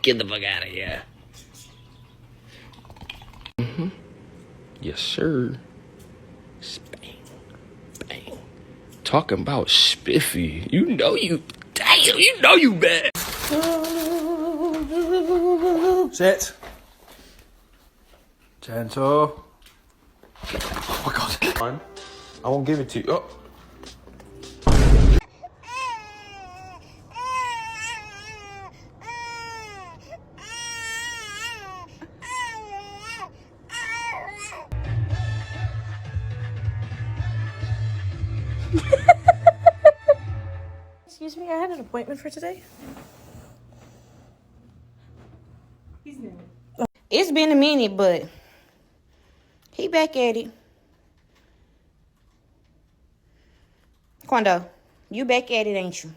Get the fuck out of here. Yes, sir. Bang. Bang. Talking about spiffy. You know you bad. Sit. Gentle. Oh my god. Fine. I won't give it to you. Oh. Excuse me, I had an appointment for today. It's been a minute, but he back at it. Quando, you back at it, ain't you?